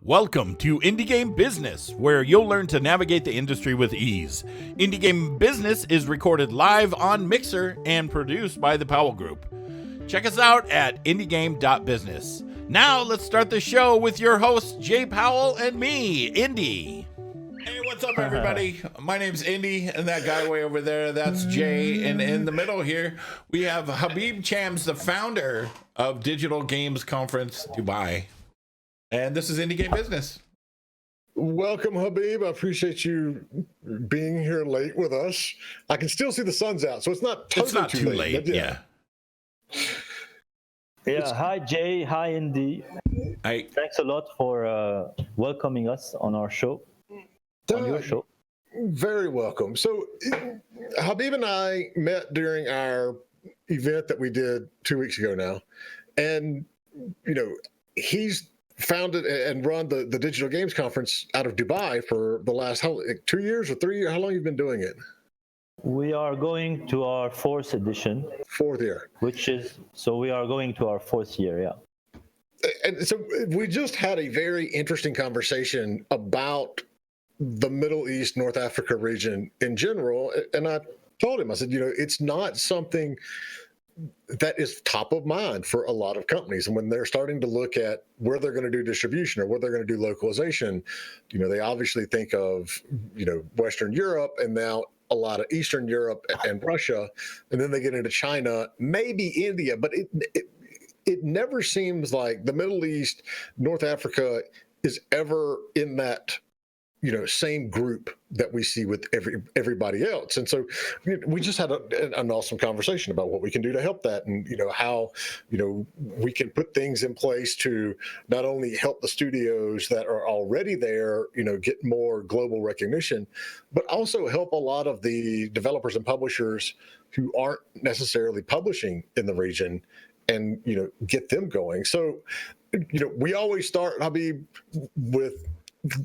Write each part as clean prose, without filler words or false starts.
Welcome to Indie Game Business, where you'll learn to navigate the industry with ease. Indie Game Business is recorded live on Mixer and produced by the Powell Group. Check us out at indiegame.business. Now let's start the show with your hosts, Jay Powell and me, Indy. Hey, what's up, everybody? My name's Indy, and that guy way over there, that's Jay. And in the middle here, we have Habib Chams, the founder of Digital Games Conference Dubai. And this is Indie Game Business. Welcome, Habib. I appreciate you being here late with us. I can still see the sun's out, so it's not too late. Yeah. Hi, Jay. Hi, Indy. Hi. Thanks a lot for welcoming us on our show. On your show. Very welcome. So, Habib and I met during our event that we did 2 weeks ago now. And, he's founded and run the Digital Games Conference out of Dubai for the last 2 years or 3 years. How long have you been doing it? We are going to our fourth edition. Fourth year. We are going to our fourth year, yeah. And so we just had a very interesting conversation about the Middle East, North Africa region in general. And I told him, I said, it's not something that is top of mind for a lot of companies. And when they're starting to look at where they're going to do distribution or where they're going to do localization, they obviously think of, Western Europe and now a lot of Eastern Europe and Russia. And then they get into China, maybe India, but it never seems like the Middle East, North Africa is ever in that same group that we see with everybody else. And so we just had an awesome conversation about what we can do to help that, and how we can put things in place to not only help the studios that are already there get more global recognition, but also help a lot of the developers and publishers who aren't necessarily publishing in the region and get them going. So we always start, Habib, with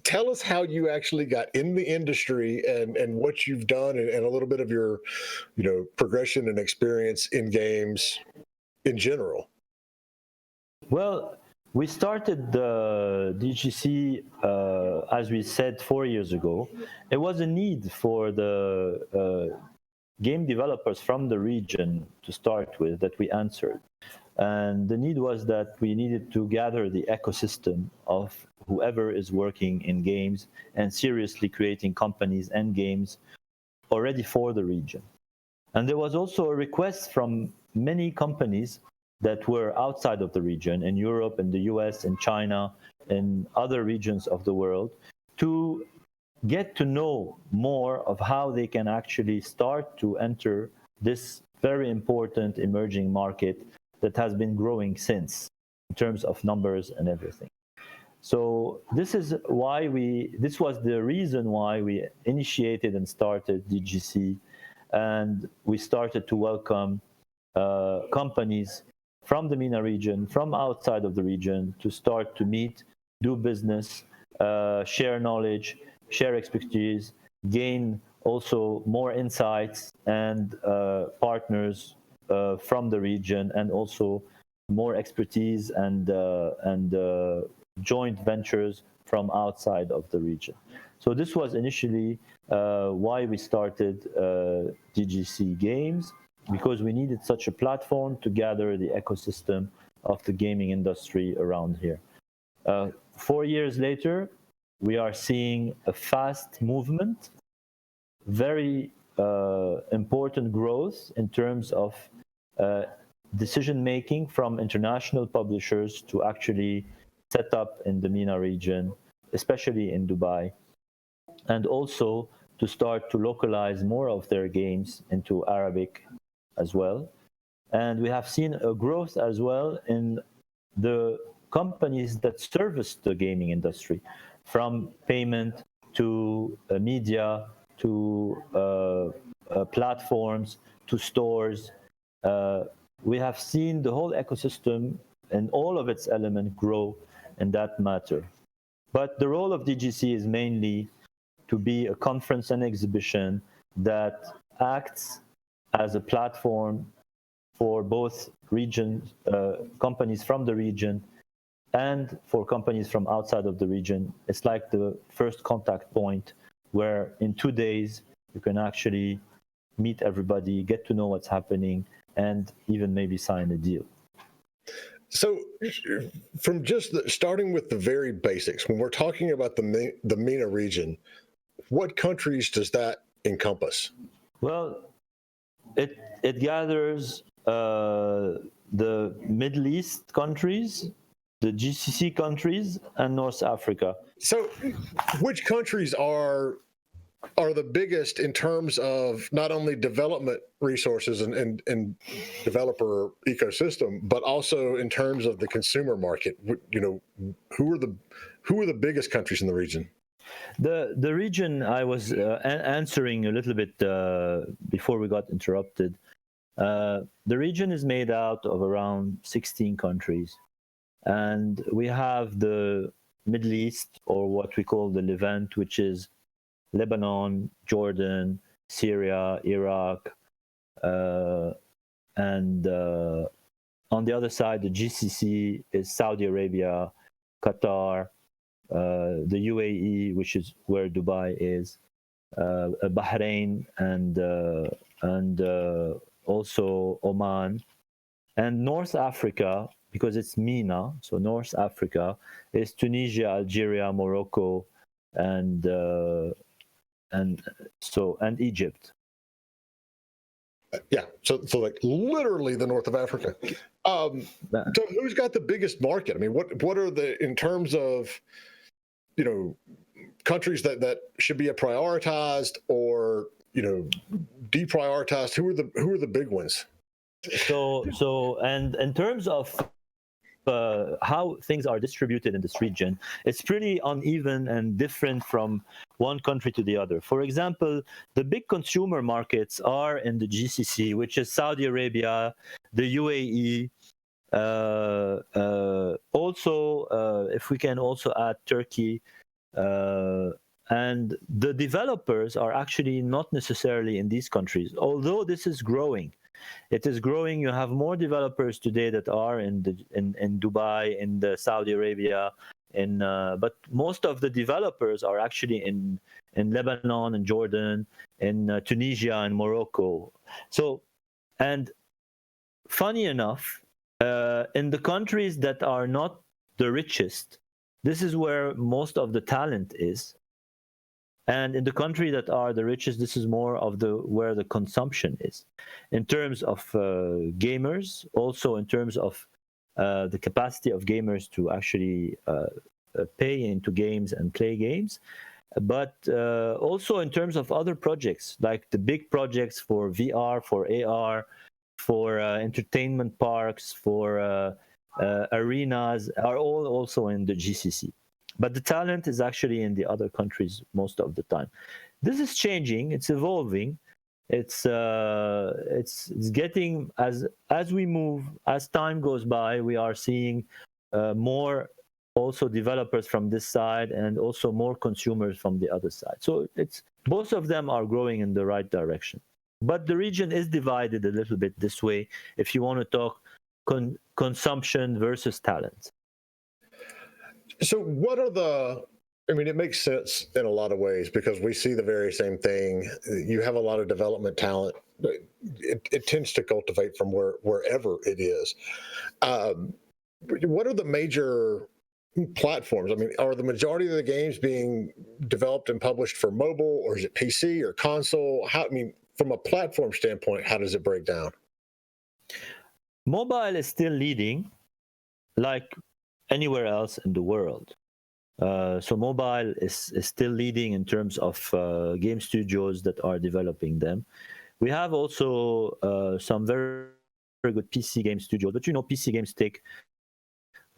tell us how you actually got in the industry and what you've done and a little bit of your, progression and experience in games in general. Well, we started the DGC, as we said, 4 years ago. It was a need for the game developers from the region to start with that we answered. And the need was that we needed to gather the ecosystem of whoever is working in games and seriously creating companies and games already for the region. And there was also a request from many companies that were outside of the region, in Europe, in the US, in China, in other regions of the world, to get to know more of how they can actually start to enter this very important emerging market that has been growing since, in terms of numbers and everything. So this was the reason why we initiated and started DGC, and we started to welcome companies from the MENA region, from outside of the region, to start to meet, do business, share knowledge, share expertise, gain also more insights and partners from the region, and also more expertise and joint ventures from outside of the region. So this was initially why we started DGC Games, because we needed such a platform to gather the ecosystem of the gaming industry around here. 4 years later, we are seeing a fast movement, very important growth in terms of decision-making from international publishers to actually set up in the MENA region, especially in Dubai, and also to start to localize more of their games into Arabic as well. And we have seen a growth as well in the companies that service the gaming industry, from payment to media to platforms to stores. We have seen the whole ecosystem and all of its elements grow in that matter. But the role of DGC is mainly to be a conference and exhibition that acts as a platform for both regions, companies from the region and for companies from outside of the region, it's like the first contact point where in 2 days you can actually meet everybody, get to know what's happening, and even maybe sign a deal. So, from just starting with the very basics, when we're talking about the MENA region, what countries does that encompass? Well, it gathers the Middle East countries, the GCC countries, and North Africa. So, which countries are the biggest in terms of not only development resources and developer ecosystem, but also in terms of the consumer market? You know, who are the biggest countries in the region? The region I was answering a little bit before we got interrupted. The region is made out of around 16 countries, and we have the Middle East, or what we call the Levant, which is Lebanon, Jordan, Syria, Iraq, and on the other side, the GCC is Saudi Arabia, Qatar, the UAE, which is where Dubai is, Bahrain, and also Oman, and North Africa, because it's MENA. So North Africa is Tunisia, Algeria, Morocco, and Egypt. Yeah, so like literally the north of Africa. So who's got the biggest market? I mean, what are the, in terms of, you know, countries that should be prioritized or, you know, deprioritized? Who are the big ones? So and in terms of how things are distributed in this region, it's pretty uneven and different from one country to the other. For example, the big consumer markets are in the GCC, which is Saudi Arabia, the UAE, also if we can also add Turkey, and the developers are actually not necessarily in these countries, although this is growing. It is growing. You have more developers today that are in Dubai, in the Saudi Arabia, but most of the developers are actually in Lebanon and Jordan, in Tunisia and Morocco. So, and funny enough, in the countries that are not the richest, this is where most of the talent is. And in the country that are the richest, this is more of where the consumption is, in terms of gamers, also in terms of the capacity of gamers to actually pay into games and play games, but also in terms of other projects, like the big projects for VR, for AR, for entertainment parks, for arenas, are all also in the GCC. But the talent is actually in the other countries most of the time. This is changing. It's evolving. It's getting, as we move, as time goes by, we are seeing more also developers from this side and also more consumers from the other side. So it's both of them are growing in the right direction. But the region is divided a little bit this way if you want to talk consumption versus talent. So what are I mean, it makes sense in a lot of ways because we see the very same thing. You have a lot of development talent. It tends to cultivate from wherever it is. What are the major platforms? I mean, are the majority of the games being developed and published for mobile, or is it PC or console? I mean, from a platform standpoint, how does it break down? Mobile is still leading, like anywhere else in the world. So mobile is still leading in terms of game studios that are developing them. We have also some very, very good PC game studios, but you know, PC games take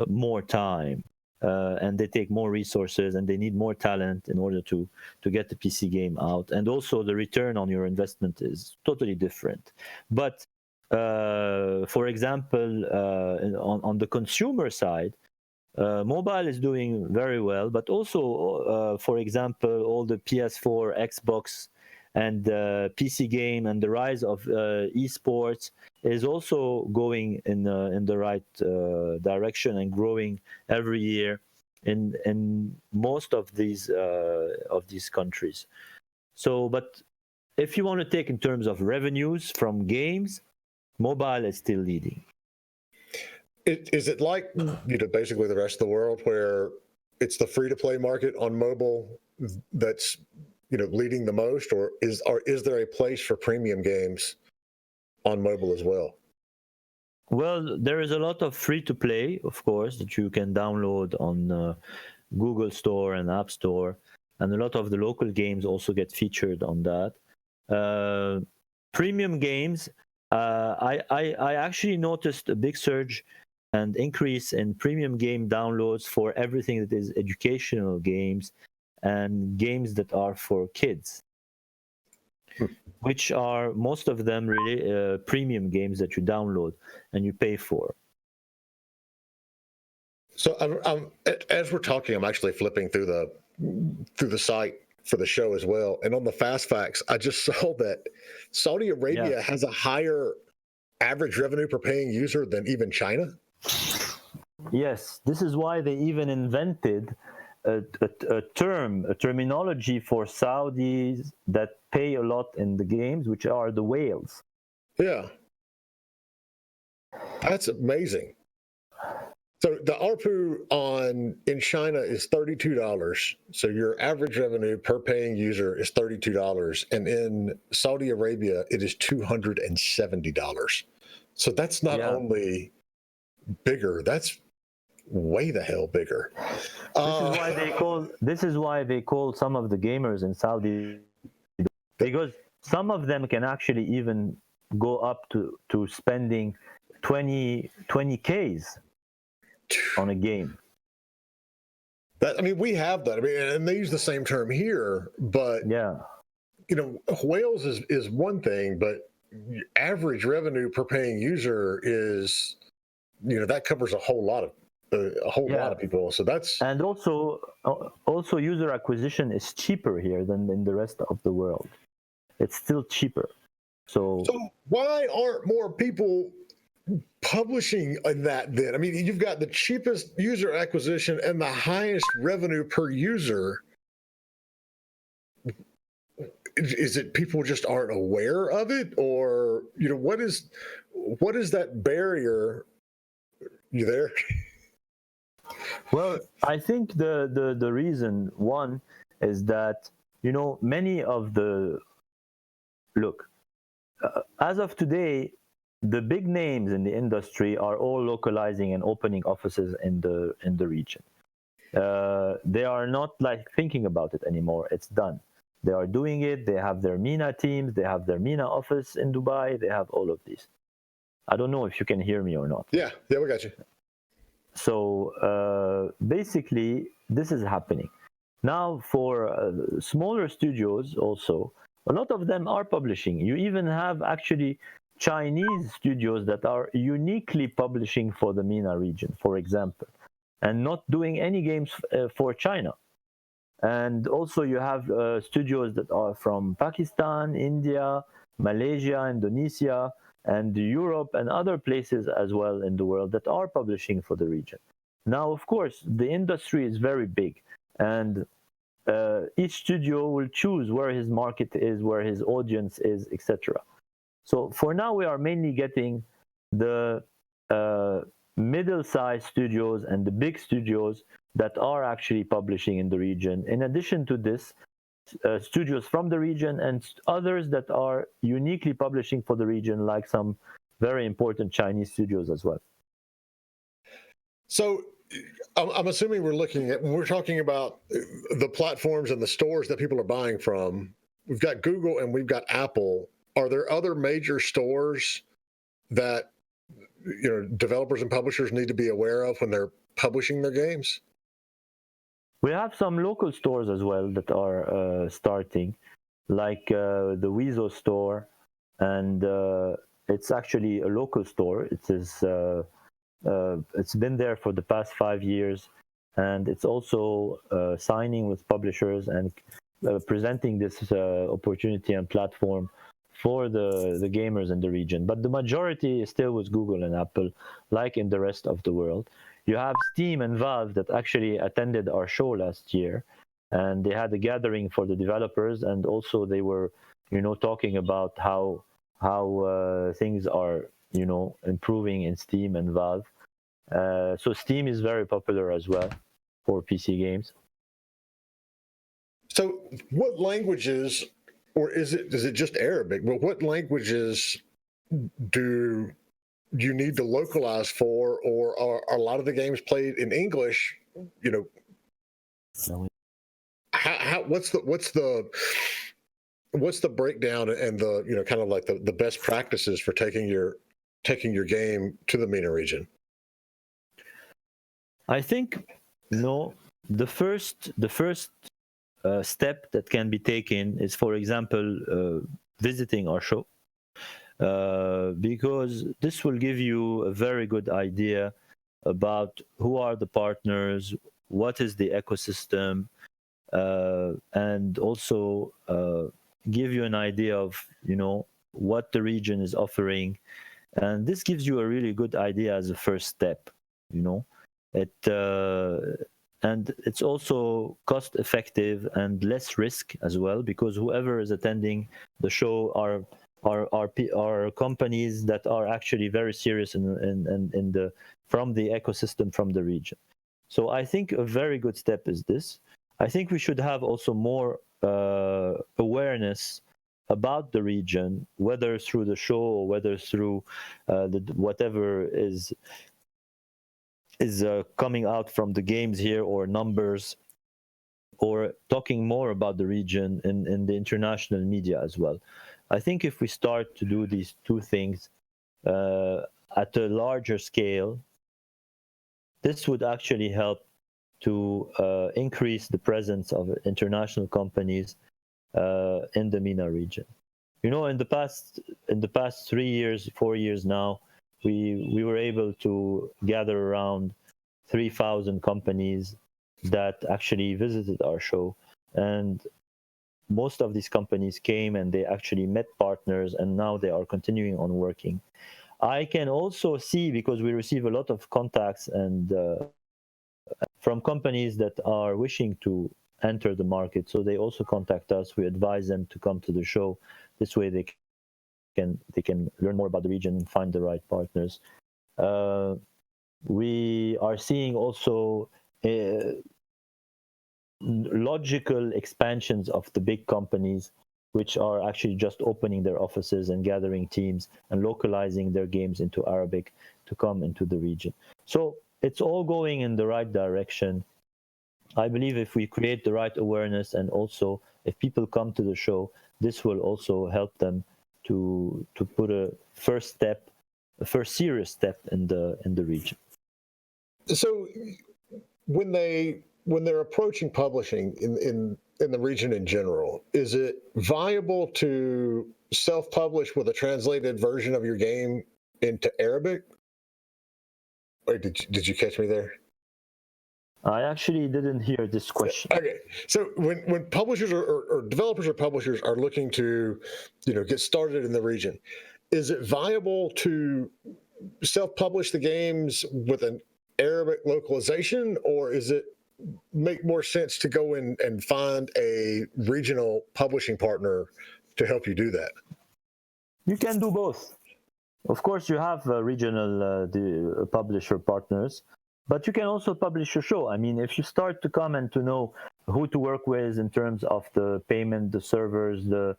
more time and they take more resources and they need more talent in order to get the PC game out. And also the return on your investment is totally different. But for example, on the consumer side, mobile is doing very well, but also, for example, all the PS4, Xbox, and PC game and the rise of esports is also going in the right direction and growing every year in most of these countries. So, but if you want to take in terms of revenues from games, mobile is still leading. Is it like, basically the rest of the world where it's the free-to-play market on mobile that's, leading the most, or is there a place for premium games on mobile as well? Well, there is a lot of free-to-play, of course, that you can download on Google Store and App Store, and a lot of the local games also get featured on that. Premium games, I actually noticed a big surge and increase in premium game downloads for everything that is educational games and games that are for kids, which are most of them really premium games that you download and you pay for. So I'm as we're talking, I'm actually flipping through the site for the show as well, and on the fast facts, I just saw that Saudi Arabia has a higher average revenue per paying user than even China. Yes, this is why they even invented a terminology for Saudis that pay a lot in the games, which are the whales. Yeah, that's amazing. So the ARPU in China is $32. So your average revenue per paying user is $32, and in Saudi Arabia it is $270. So that's not only bigger, that's way the hell bigger. This is why they call some of the gamers in Saudi, because some of them can actually even go up to spending 20Ks on a game. We have that. And they use the same term here, but whales is one thing, but average revenue per paying user is, that covers a whole lot of people. So that's, and also user acquisition is cheaper here than in the rest of the world. It's still cheaper. So why aren't more people publishing in that then? You've got the cheapest user acquisition and the highest revenue per user. Is it people just aren't aware of it, or what is that barrier? You there? Well, I think the reason one is that many of the as of today, the big names in the industry are all localizing and opening offices in the region. They are not thinking about it anymore. It's done. They are doing it. They have their MENA teams. They have their MENA office in Dubai. They have all of these. I don't know if you can hear me or not. Yeah, we got you. So basically, this is happening. Now, for smaller studios also, a lot of them are publishing. You even have actually Chinese studios that are uniquely publishing for the MENA region, for example, and not doing any games for China. And also you have studios that are from Pakistan, India, Malaysia, Indonesia, and Europe and other places as well in the world that are publishing for the region. Now, of course, the industry is very big, and each studio will choose where his market is, where his audience is, etc. So for now, we are mainly getting the middle-sized studios and the big studios that are actually publishing in the region. In addition to this, studios from the region and others that are uniquely publishing for the region, like some very important Chinese studios as well. So I'm assuming when we're talking about the platforms and the stores that people are buying from, we've got Google and we've got Apple. Are there other major stores that developers and publishers need to be aware of when they're publishing their games? We have some local stores as well that are starting, like the Weezo store, and it's actually a local store. It's been there for the past 5 years, and it's also signing with publishers and presenting this opportunity and platform for the gamers in the region. But the majority is still with Google and Apple, like in the rest of the world. You have Steam and Valve that actually attended our show last year, and they had a gathering for the developers, and also they were, talking about how things are, improving in Steam and Valve. So Steam is very popular as well for PC games. So, what languages, or is it just Arabic? But what languages do you need to localize for, or are a lot of the games played in English? What's the breakdown and the kind of like the best practices for taking your game to the MENA region? I think the first step that can be taken is, for example, visiting our show, because this will give you a very good idea about who are the partners, what is the ecosystem, and also give you an idea of what the region is offering, and this gives you a really good idea as a first step. And it's also cost effective and less risk as well, because whoever is attending the show are companies that are actually very serious from the ecosystem, from the region. So I think a very good step is this. I think we should have also more awareness about the region, whether through the show or whether through whatever is coming out from the games here, or numbers, or talking more about the region in the international media as well. I think if we start to do these two things at a larger scale, this would actually help to increase the presence of international companies in the MENA region. In the past 3 years, 4 years now, we were able to gather around 3,000 companies that actually visited our show, and most of these companies came and they actually met partners, and now they are continuing on working. I can also see, because we receive a lot of contacts and from companies that are wishing to enter the market, so they also contact us. We advise them to come to the show. This way they can learn more about the region and find the right partners. We are seeing also logical expansions of the big companies, which are actually just opening their offices and gathering teams and localizing their games into Arabic to come into the region. So it's all going in the right direction. I believe if we create the right awareness, and also if people come to the show, this will also help them to put a first serious step in the region. So when they're approaching publishing in the region in general, is it viable to self-publish with a translated version of your game into Arabic? Wait, did you catch me there? I actually didn't hear this question. Okay, so when publishers or developers or publishers are looking to, get started in the region, is it viable to self-publish the games with an Arabic localization, or is it make more sense to go in and find a regional publishing partner to help you do that? You can do both. Of course, you have regional publisher partners, but you can also publish your show. I mean, if you start to come and to know who to work with in terms of the payment, the servers, the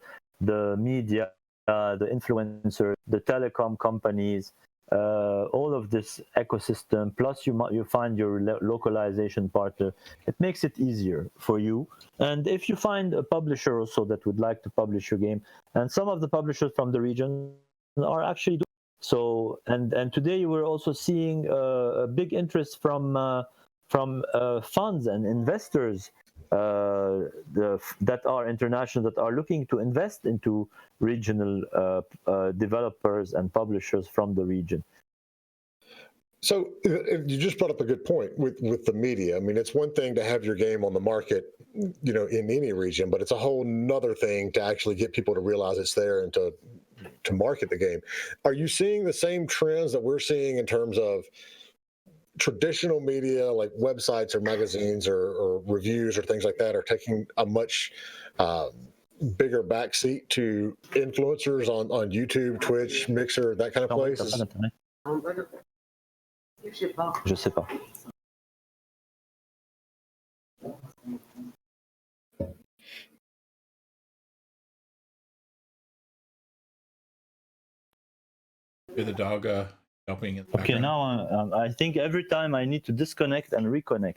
media, the influencers, the telecom companies, all of this ecosystem, plus you find your localization partner, it makes it easier for you. And if you find a publisher also that would like to publish your game, and some of the publishers from the region are actually doing so, and today we're also seeing a big interest from funds and investors that are international, that are looking to invest into regional developers and publishers from the region. So you just brought up a good point with the media. I mean, it's one thing to have your game on the market, in any region, but it's a whole nother thing to actually get people to realize it's there and to market the game. Are you seeing the same trends that we're seeing in terms of traditional media like websites or magazines or reviews or things like that are taking a much bigger backseat to influencers on YouTube, Twitch, Mixer, that kind of place? Je sais pas. Hear the dog jumping in the Okay, background. now I think every time I need to disconnect and reconnect.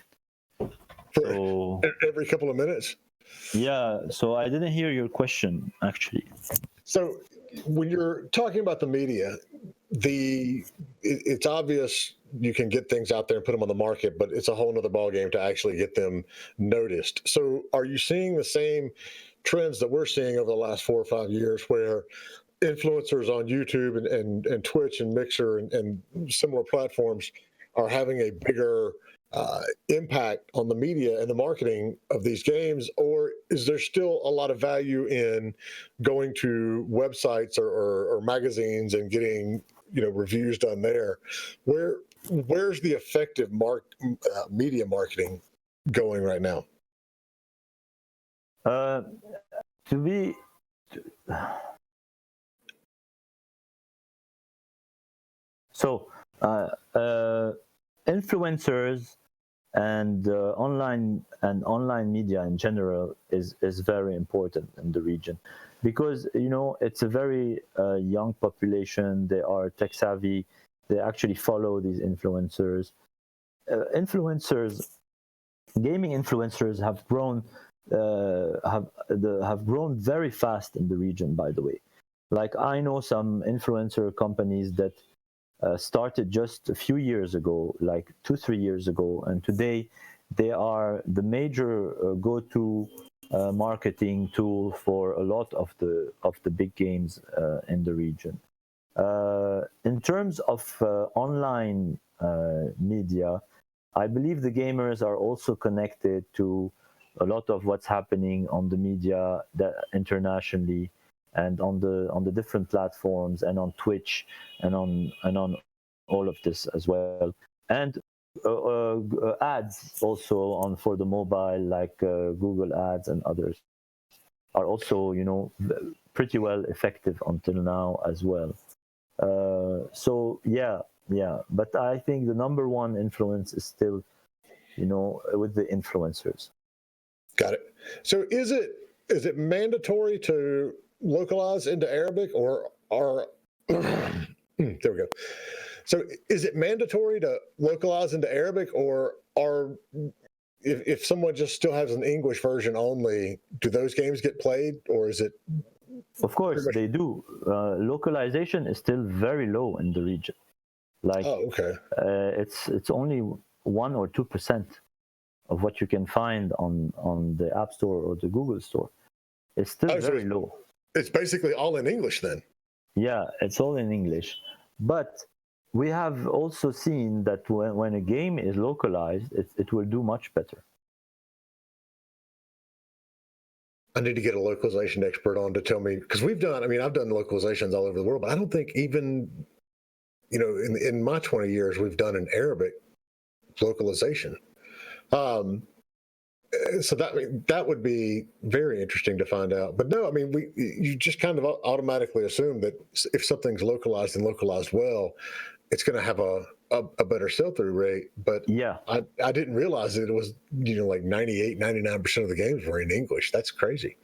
So Every couple of minutes. yeah, so I didn't hear your question actually. So when you're talking about the media, it's obvious you can get things out there and put them on the market, but it's a whole nother ballgame to actually get them noticed. So are you seeing the same trends that we're seeing over the last 4 or 5 years where influencers on YouTube and Twitch and Mixer and similar platforms are having a bigger impact on the media and the marketing of these games, or is there still a lot of value in going to websites or magazines and getting reviews done there? Where's the effective media marketing going right now? To be so influencers and online media in general is very important in the region, because it's a very young population. They are tech savvy. They actually follow these influencers. Gaming influencers have grown have grown very fast in the region, by the way. Like, I know some influencer companies that started just a few years ago, like 2-3 years ago, and today they are the major go-to marketing tool for a lot of the big games in the region. In terms of online media, I believe the gamers are also connected to a lot of what's happening on the media internationally, and on the different platforms, and on Twitch, and on all of this as well, and ads also for the mobile, like Google ads and others are also pretty well effective until now as well. So yeah, but I think the number one influence is still with the influencers. Got it. So is it mandatory to localize into Arabic, or there we go. So is it mandatory to localize into Arabic, or if someone just still has an English version only, do those games get played, or is it? Of course they do. Localization is still very low in the region. Like, oh, okay. It's only 1 or 2% of what you can find on the App Store or the Google Store. It's still very low. It's basically all in English then. Yeah, it's all in English. But we have also seen that when a game is localized, it will do much better. I need to get a localization expert on to tell me, because I've done localizations all over the world, but I don't think even, in my 20 years, we've done an Arabic localization. So that would be very interesting to find out. But no, you just kind of automatically assume that if something's localized and localized well, it's going to have a better sell-through rate. But yeah, I didn't realize that it was like 98-99% of the games were in English. That's crazy.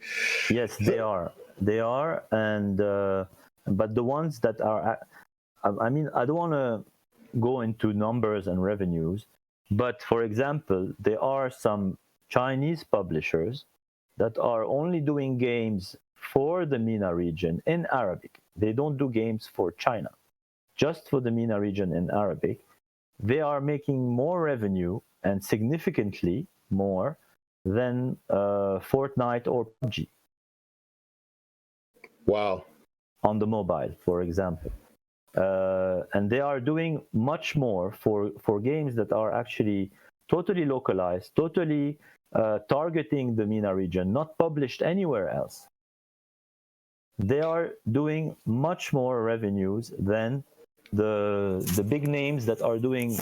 Yes, they are, and but the ones that are, I don't want to go into numbers and revenues, but for example, there are some Chinese publishers that are only doing games for the MENA region in Arabic. They don't do games for China, just for the MENA region in Arabic. They are making more revenue, and significantly more, than Fortnite or PUBG. Wow. On the mobile, for example. and they are doing much more for games that are actually totally localized, totally targeting the MENA region, not published anywhere else. They are doing much more revenues than the big names that are doing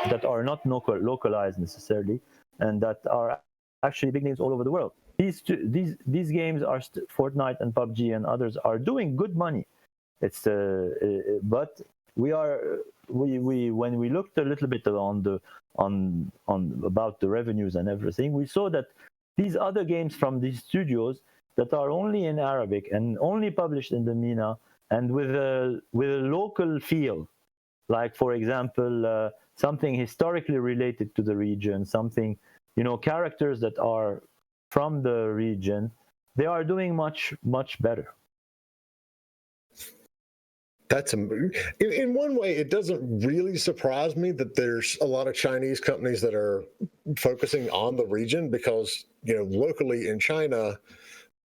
that are not localized necessarily, and that are actually big names all over the world. These games are Fortnite and PUBG and others are doing good money. It's but we when we looked a little bit on about the revenues and everything, we saw that these other games from these studios that are only in Arabic and only published in the MENA and with a local feel, like for example something historically related to the region, something, characters that are from the region, they are doing much better. That's in one way, it doesn't really surprise me that there's a lot of Chinese companies that are focusing on the region, because locally in China,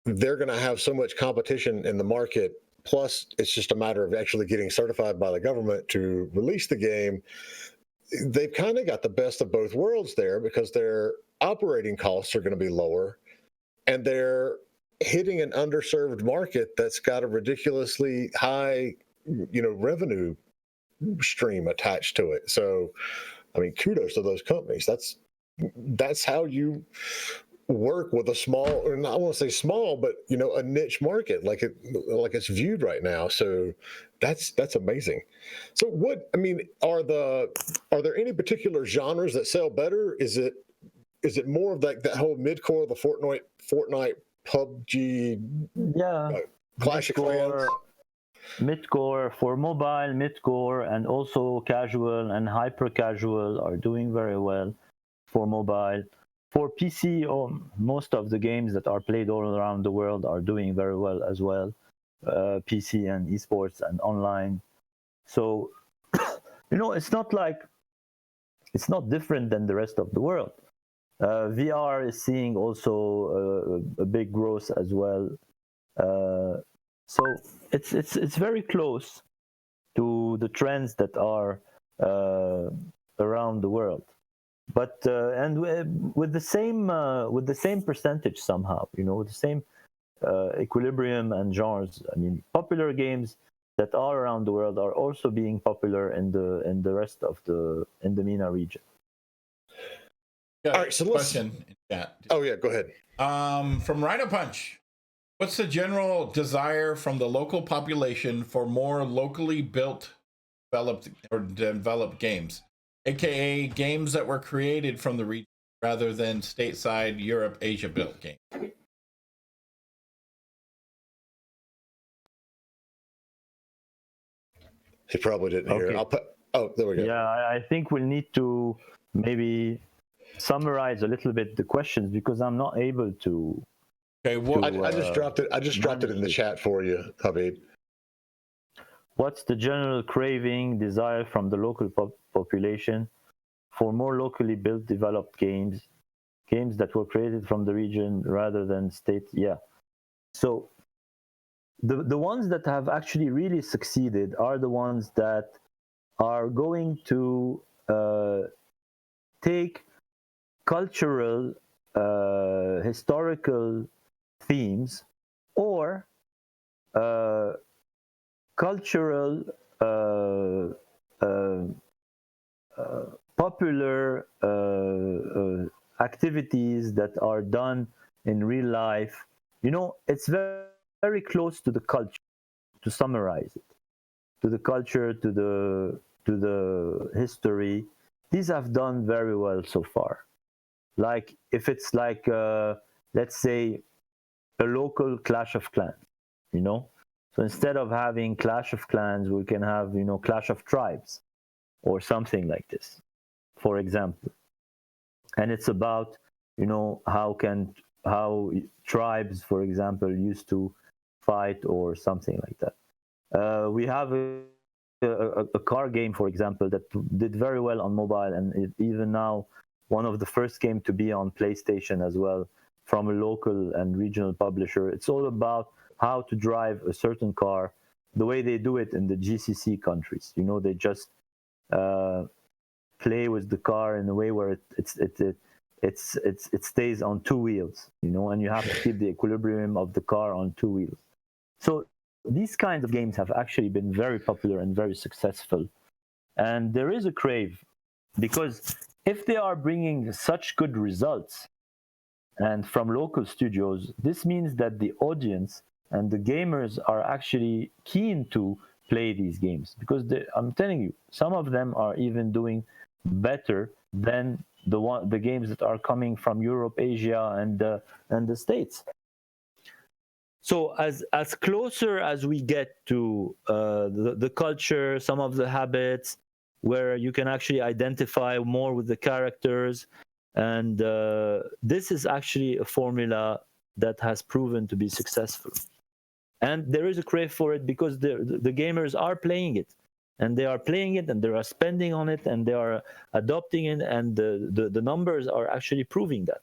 they're going to have so much competition in the market. Plus, it's just a matter of actually getting certified by the government to release the game. They've kind of got the best of both worlds there, because their operating costs are going to be lower, and they're hitting an underserved market that's got a ridiculously high revenue stream attached to it. So, I mean, kudos to those companies. That's how you work with a small, or not, I want to say small, but a niche market like it's viewed right now. So that's amazing. So are there any particular genres that sell better? Is it more of that whole mid-core, the Fortnite, PUBG, Clash of Clans? Mid-core for mobile, mid-core, and also casual and hyper casual are doing very well for mobile. For PC, most of the games that are played all around the world are doing very well as well. PC and esports and online. So, it's not different than the rest of the world. VR is seeing also a big growth as well. So it's very close to the trends that are around the world, but and with the same percentage somehow, with the same equilibrium and genres. I mean, popular games that are around the world are also being popular in the rest of the MENA region. Yeah, all right, so question in chat. Oh yeah, go ahead. From Rhino Punch. What's the general desire from the local population for more locally developed games, aka games that were created from the region rather than stateside Europe, Asia built games? He probably didn't hear. There we go. Yeah, I think we'll need to maybe summarize a little bit the questions, because I'm not able to. Okay, I just dropped it. I just dropped it in the chat for you, Habib. What's the general craving, desire from the local population for more locally built, developed games that were created from the region rather than state? Yeah. So the ones that have actually really succeeded are the ones that are going to take cultural, historical themes or cultural popular activities that are done in real life. It's very, very close to the culture, to summarize it, to the culture, to the history. These have done very well so far. Like if it's like let's say a local Clash of Clans, so instead of having Clash of Clans, we can have Clash of Tribes or something like this, for example. And it's about how tribes, for example, used to fight or something like that. We have a car game, for example, that did very well on mobile, and even now one of the first game to be on PlayStation as well, from a local and regional publisher. It's all about how to drive a certain car the way they do it in the GCC countries. You know, they just play with the car in a way where it stays on two wheels, you know, and you have to keep the equilibrium of the car on two wheels. So these kinds of games have actually been very popular and very successful. And there is a crave, because if they are bringing such good results and from local studios, this means that the audience and the gamers are actually keen to play these games, because I'm telling you, some of them are even doing better than the games that are coming from Europe, Asia, and the States. So as closer as we get to the culture, some of the habits, where you can actually identify more with the characters, and this is actually a formula that has proven to be successful. And there is a crave for it, because the gamers are playing it. And they are playing it, and they are spending on it, and they are adopting it, and the numbers are actually proving that.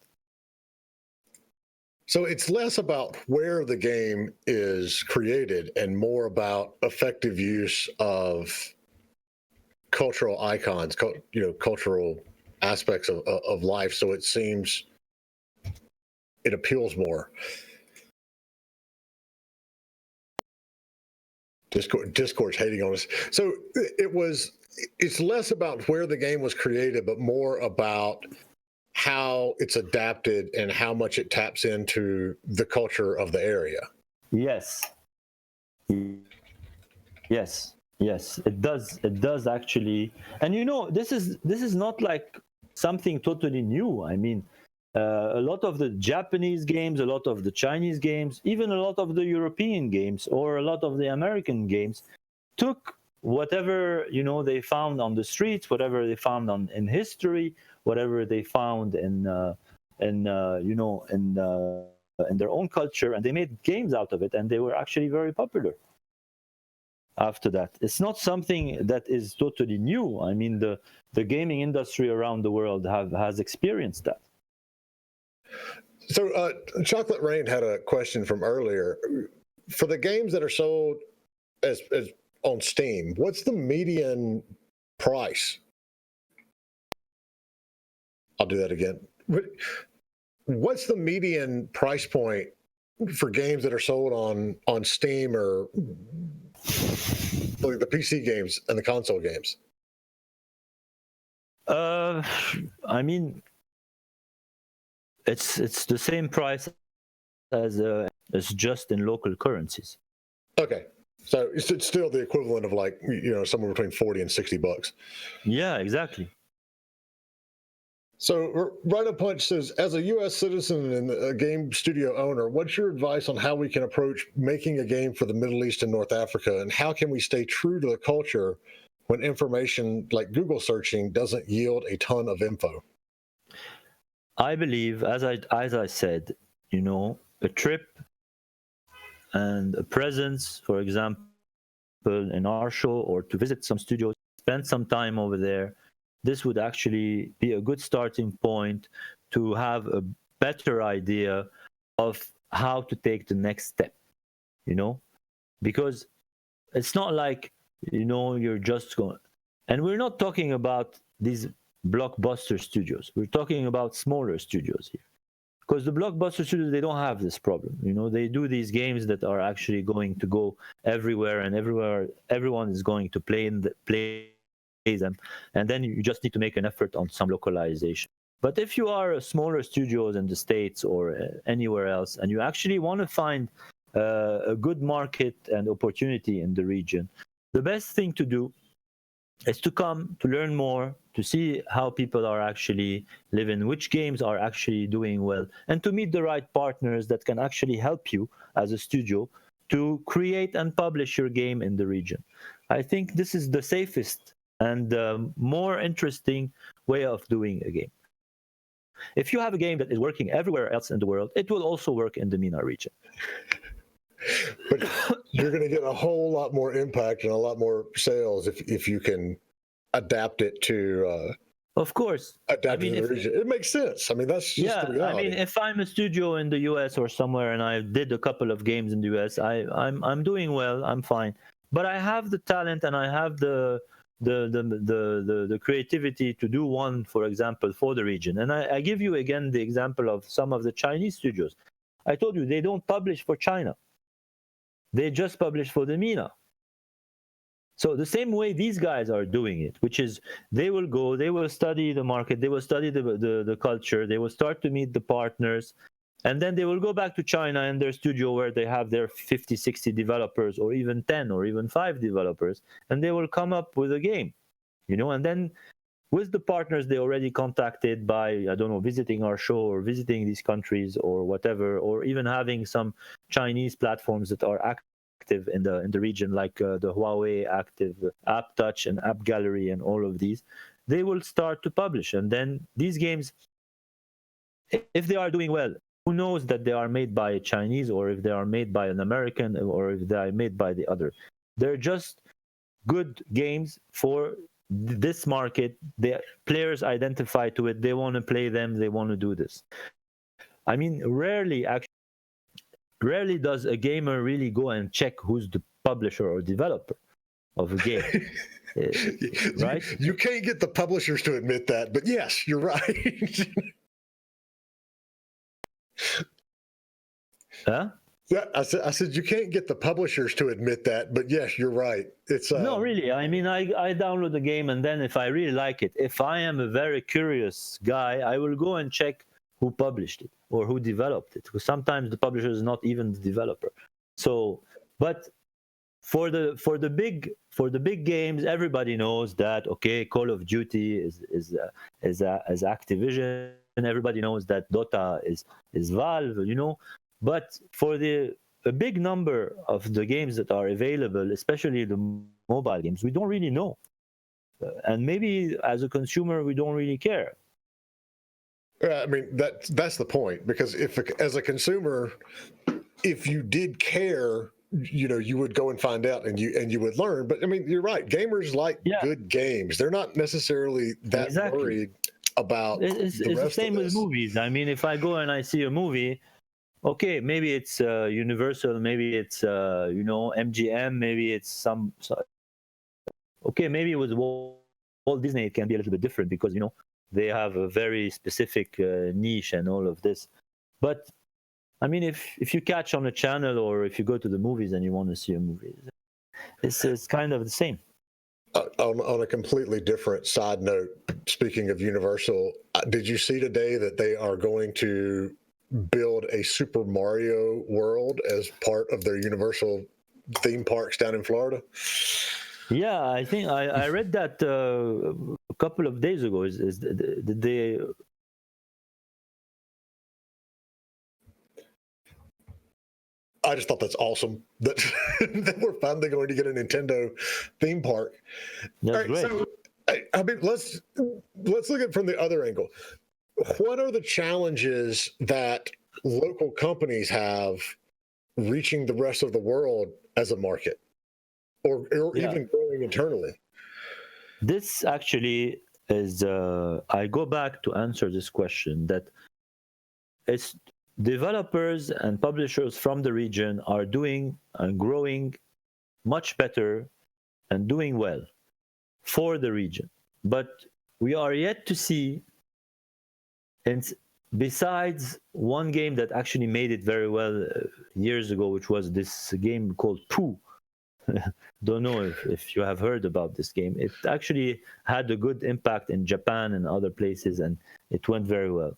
So it's less about where the game is created and more about effective use of cultural icons, cultural aspects of life. So it seems it appeals more. Discord's hating on us. So it's less about where the game was created, but more about how it's adapted and how much it taps into the culture of the area. Yes, it does actually. And you know, this is not like something totally new. I mean, a lot of the Japanese games, a lot of the Chinese games, even a lot of the European games or a lot of the American games took whatever, you know, they found on the streets, whatever they found in history, whatever they found in their own culture, and they made games out of it, and they were actually very popular after that. It's not something that is totally new. I mean, the gaming industry around the world has experienced that. So Chocolate Rain had a question from earlier. For the games that are sold as on Steam, what's the median price? I'll do that again. What's the median price point for games that are sold on Steam or the PC games and the console games? I mean, it's the same price as just in local currencies. Okay, so it's still the equivalent of, like, you know, somewhere between $40 and $60. Yeah, exactly. So Right Up Punch says, as a U.S. citizen and a game studio owner, what's your advice on how we can approach making a game for the Middle East and North Africa, and how can we stay true to the culture when information like Google searching doesn't yield a ton of info? I believe, as I said, you know, a trip and a presence, for example, in our show, or to visit some studios, spend some time over there. This would actually be a good starting point to have a better idea of how to take the next step, you know, because it's not like, you know, you're just going. And we're not talking about these blockbuster studios. We're talking about smaller studios here, because the blockbuster studios, they don't have this problem. You know, they do these games that are actually going to go everywhere, and everyone is going to play them, and then you just need to make an effort on some localization. But if you are a smaller studios in the States or anywhere else, and you actually want to find a good market and opportunity in the region, the best thing to do is to come to learn more, to see how people are actually living, which games are actually doing well, and to meet the right partners that can actually help you as a studio to create and publish your game in the region. I think this is the safest and more interesting way of doing a game. If you have a game that is working everywhere else in the world, it will also work in the MENA region. But you're going to get a whole lot more impact and a lot more sales if you can adapt it to. Of course, adapt to the region. It makes sense. I mean, that's just the reality. I mean, if I'm a studio in the US or somewhere and I did a couple of games in the US, I'm doing well, I'm fine. but I have the talent and I have the creativity to do one, for example, for the region. And I give you again the example of some of the Chinese studios. I told you they don't publish for China. They just publish for the MENA. So the same way these guys are doing it, which is they will go, they will study the market, they will study the culture, they will start to meet the partners, and then they will go back to China in their studio where they have their 50, 60 developers, or even 10 or even 5 developers, and they will come up with a game, you know, and then with the partners they already contacted by, I don't know, visiting our show or visiting these countries or whatever, or even having some Chinese platforms that are active in the region, like the Huawei Active App Touch and App Gallery and all of these, they will start to publish. And then these games, if they are doing well, who knows that they are made by a Chinese, or if they are made by an American, or if they are made by the other. They're just good games for this market. The players identify to it, they want to play them, they want to do this. I mean, rarely does a gamer really go and check who's the publisher or developer of a game. Right? You can't get the publishers to admit that, but yes, you're right. Huh? Yeah, I said you can't get the publishers to admit that, but yes, you're right. It's No, really. I mean, I download the game, and then if I really like it, if I am a very curious guy, I will go and check who published it or who developed it. Because sometimes the publisher is not even the developer. So, but for the big games, everybody knows that, okay, Call of Duty is Activision, and everybody knows that Dota is Valve, you know. But for a big number of the games that are available, especially the mobile games, we don't really know. And maybe as a consumer, we don't really care. I mean, that's the point, because if as a consumer, if you did care, you know, you would go and find out, and you would learn. But I mean, you're right. Gamers like good games. They're not necessarily that worried about it's the same with movies. I mean, if I go and I see a movie, okay, maybe it's Universal, maybe it's you know, MGM, maybe it's some. Okay, maybe with Walt Disney it can be a little bit different, because, you know, they have a very specific niche and all of this. But I mean, if you catch on a channel, or if you go to the movies and you want to see a movie, it's kind of the same. On a completely different side note, speaking of Universal, did you see today that they are going to build a Super Mario World as part of their Universal theme parks down in Florida? Yeah, I think I read that a couple of days ago. Did they? I just thought that's awesome that that we're finally going to get a Nintendo theme park. That's great. So, I mean, let's look at it from the other angle. What are the challenges that local companies have reaching the rest of the world as a market, or even growing internally? This actually is, I go back to answer this question, that it's developers and publishers from the region are doing and growing much better and doing well for the region. But we are yet to see, and besides one game that actually made it very well years ago, which was this game called Pooh. Don't know if you have heard about this game. It actually had a good impact in Japan and other places, and it went very well.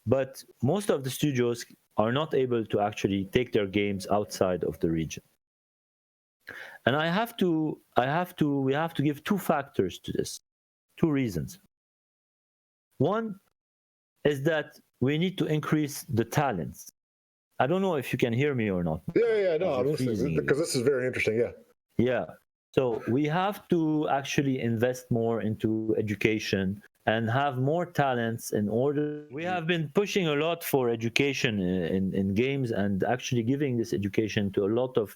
But most of the studios are not able to actually take their games outside of the region. And we have to give two factors to this, two reasons. One is that we need to increase the talents. I don't know if you can hear me or not. Yeah, no, I'm listening, because this is very interesting. Yeah. So we have to actually invest more into education and have more talents in order. We have been pushing a lot for education in games, and actually giving this education to a lot of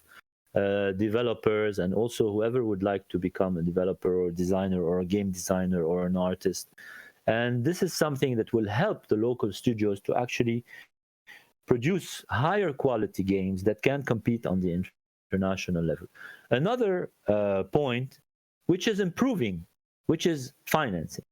developers, and also whoever would like to become a developer or designer or a game designer or an artist. And this is something that will help the local studios to actually produce higher quality games that can compete on the internet. international level. Another point, which is improving, which is financing.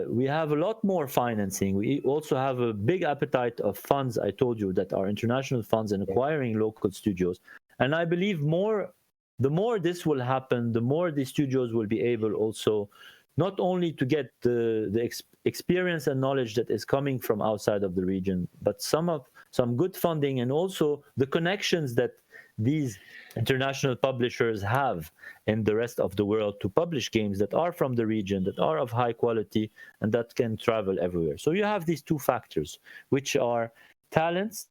We have a lot more financing. We also have a big appetite of funds, I told you, that are international funds and acquiring local studios. And I believe the more this will happen, the more the studios will be able also not only to get the experience and knowledge that is coming from outside of the region, but some good funding and also the connections that these international publishers have in the rest of the world to publish games that are from the region, that are of high quality, and that can travel everywhere. So you have these two factors, which are talents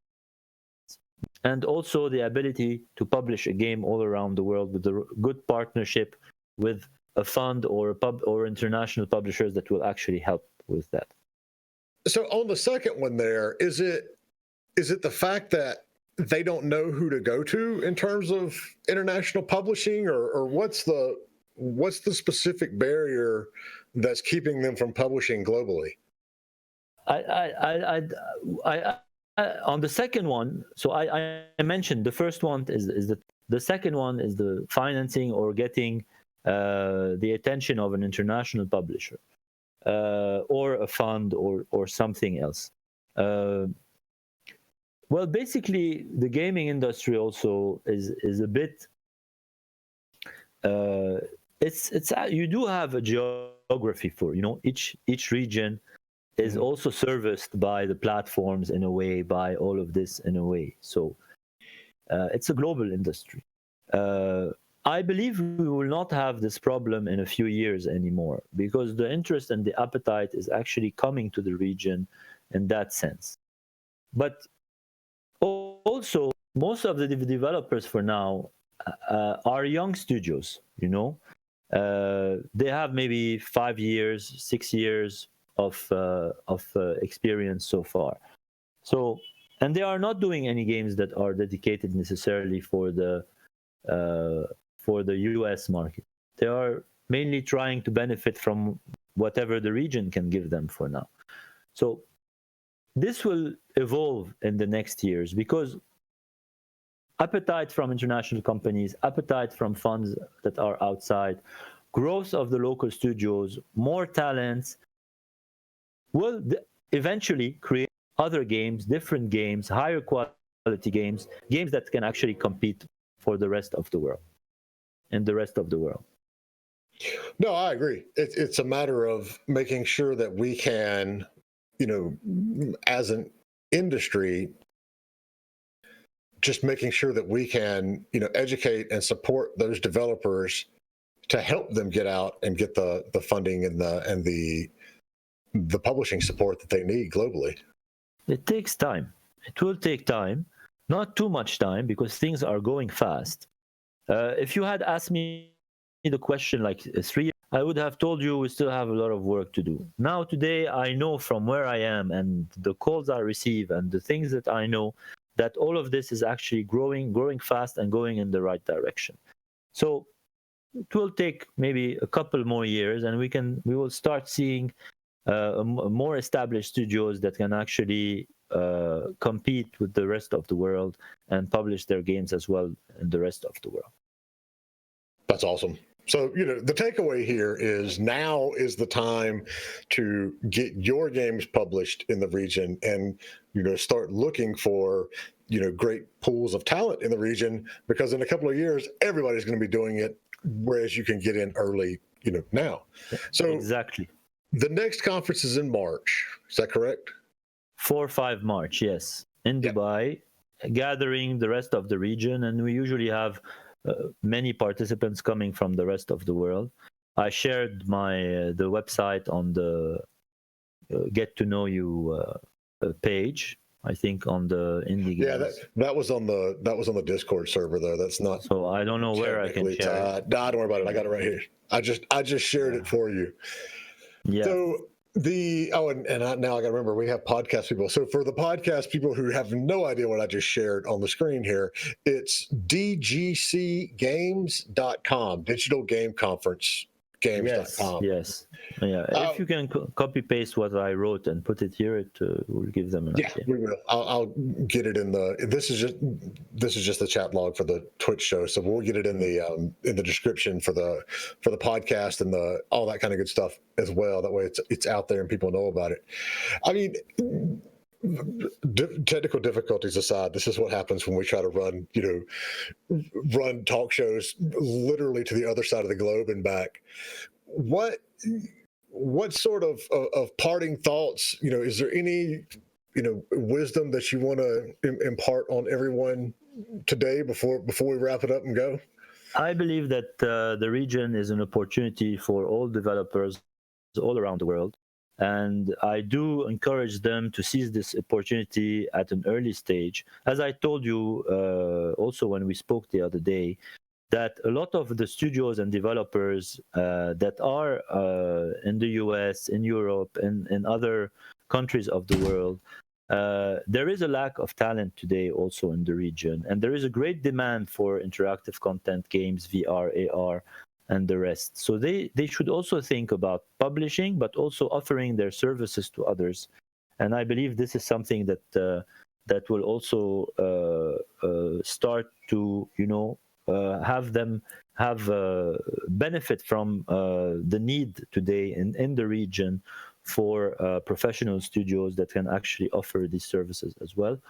and also the ability to publish a game all around the world with a good partnership with a fund or international publishers that will actually help with that. So on the second one there, is it the fact that they don't know who to go to in terms of international publishing, or what's the specific barrier that's keeping them from publishing globally? On the second one, so I mentioned the first one is the second one is the financing or getting the attention of an international publisher or a fund or something else. Well, basically, the gaming industry also is a bit. It's you do have a geography for each region is also serviced by the platforms in a way, by all of this in a way. So it's a global industry. I believe we will not have this problem in a few years anymore because the interest and the appetite is actually coming to the region in that sense. But also, most of the developers for now are young studios. They have maybe 5 years, 6 years of experience so far. So, and they are not doing any games that are dedicated necessarily for the US market. They are mainly trying to benefit from whatever the region can give them for now. So this will evolve in the next years because appetite from international companies, appetite from funds that are outside, growth of the local studios, more talents will eventually create other games, different games, higher quality games that can actually compete for the rest of the world, in the rest of the world. No, I agree. It's a matter of making sure that we can, as an industry, just making sure that we can, educate and support those developers to help them get out and get the funding and the publishing support that they need globally. It takes time. It will take time, not too much time because things are going fast. If you had asked me the question like 3 years, I would have told you we still have a lot of work to do. Now, today, I know from where I am and the calls I receive and the things that I know that all of this is actually growing fast and going in the right direction. So it will take maybe a couple more years and we will start seeing more established studios that can actually compete with the rest of the world and publish their games as well in the rest of the world. That's awesome. So, the takeaway here is now is the time to get your games published in the region and, start looking for, great pools of talent in the region, because in a couple of years, everybody's going to be doing it, whereas you can get in early, now. So exactly. The next conference is in March. Is that correct? 4 or 5 March, yes. In Dubai, gathering the rest of the region. And we usually have many participants coming from the rest of the world. I shared the website on the Get to Know You page. I think on the indie games. Yeah, that was on the Discord server though. That's not. So I don't know where I can share it. Nah, don't worry about it. I got it right here. I just shared it for you. Yeah. So now I got to remember we have podcast people. So for the podcast people who have no idea what I just shared on the screen here, it's dgcgames.com, Digital Game Conference. games.com. Yes. Yeah. If you can copy paste what I wrote and put it here, it will give them an idea. We will. I'll get it in the. This is just the chat log for the Twitch show, so we'll get it in the description for the podcast and all that kind of good stuff as well. That way, it's out there and people know about it. I mean, technical difficulties aside, this is what happens when we try to run talk shows literally to the other side of the globe and back. What sort of parting thoughts, is there any, wisdom that you want to impart on everyone today before we wrap it up and go? I believe that the region is an opportunity for all developers all around the world. And I do encourage them to seize this opportunity at an early stage. As I told you also when we spoke the other day, that a lot of the studios and developers that are in the US, in Europe, and in other countries of the world, there is a lack of talent today also in the region. And there is a great demand for interactive content, games, VR, AR, and the rest. So they should also think about publishing, but also offering their services to others. And I believe this is something that will also start to, have them benefit from the need today in the region for professional studios that can actually offer these services as well.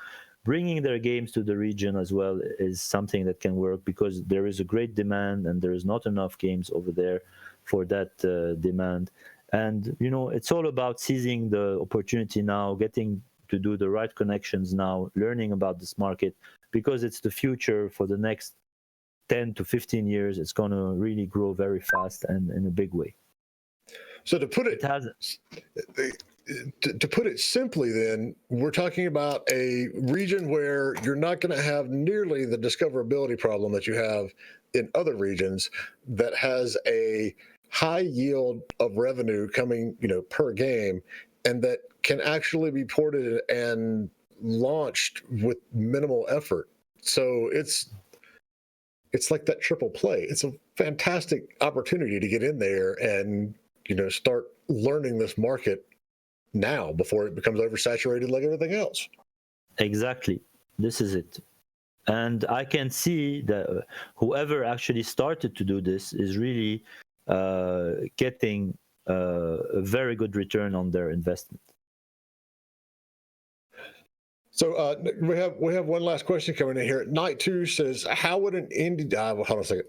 Bringing their games to the region as well is something that can work, because there is a great demand and there is not enough games over there for that demand. And, it's all about seizing the opportunity now, getting to do the right connections now, learning about this market, because it's the future for the next 10 to 15 years. It's going to really grow very fast and in a big way. So to put it simply, then, we're talking about a region where you're not going to have nearly the discoverability problem that you have in other regions, that has a high yield of revenue coming, per game, and that can actually be ported and launched with minimal effort. So it's like that triple play. It's a fantastic opportunity to get in there and, start learning this market now before it becomes oversaturated like everything else. Exactly. This is it. And I can see that whoever actually started to do this is really getting a very good return on their investment. So we have one last question coming in here. Night 2 says, how would an indie dev, hold on a second.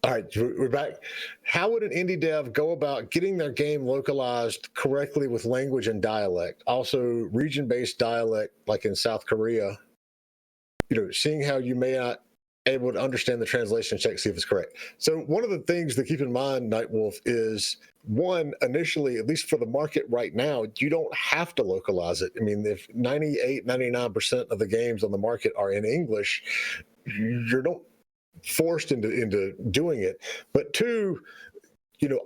All right, we're back. How would an indie dev go about getting their game localized correctly with language and dialect? Also, region-based dialect, like in South Korea, seeing how you may not able to understand the translation, check, see if it's correct. So one of the things to keep in mind, Nightwolf, is one, initially, at least for the market right now, you don't have to localize it. I mean, if 99% of the games on the market are in English, you're not forced into doing it. But two,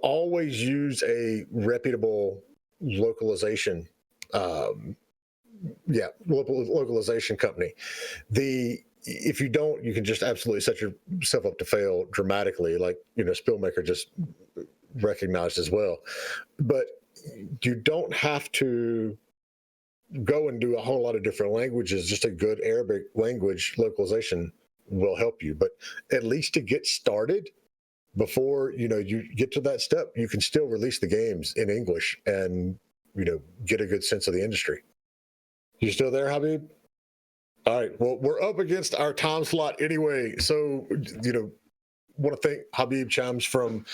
always use a reputable localization localization company. If you don't, you can just absolutely set yourself up to fail dramatically, like Spielmaker just recognized as well. But you don't have to go and do a whole lot of different languages. Just a good Arabic language localization will help you. But at least to get started, before you get to that step, you can still release the games in English and get a good sense of the industry. You still there, Habib? All right. Well, we're up against our time slot anyway. So, want to thank Habib Chams from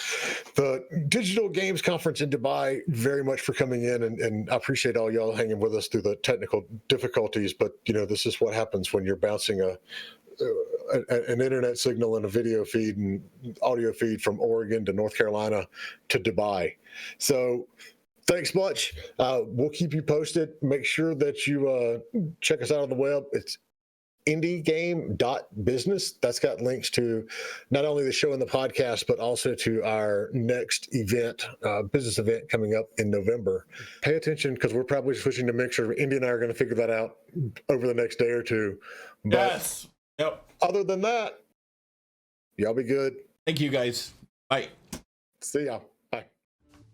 the Digital Games Conference in Dubai very much for coming in. And I appreciate all y'all hanging with us through the technical difficulties. But, this is what happens when you're bouncing an internet signal and a video feed and audio feed from Oregon to North Carolina to Dubai. So thanks much. We'll keep you posted. Make sure that you check us out on the web. It's indiegame.business. That's got links to not only the show and the podcast, but also to our next event, business event coming up in November. Pay attention, because we're probably switching to Mixer. Indy and I are going to figure that out over the next day or two. But Yes. Yep. other than that, y'all be good. Thank you, guys. Bye. See ya. Bye.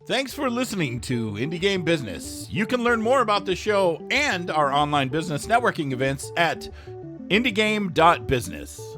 Thanks for listening to Indie Game Business. You can learn more about the show and our online business networking events at indiegame.business.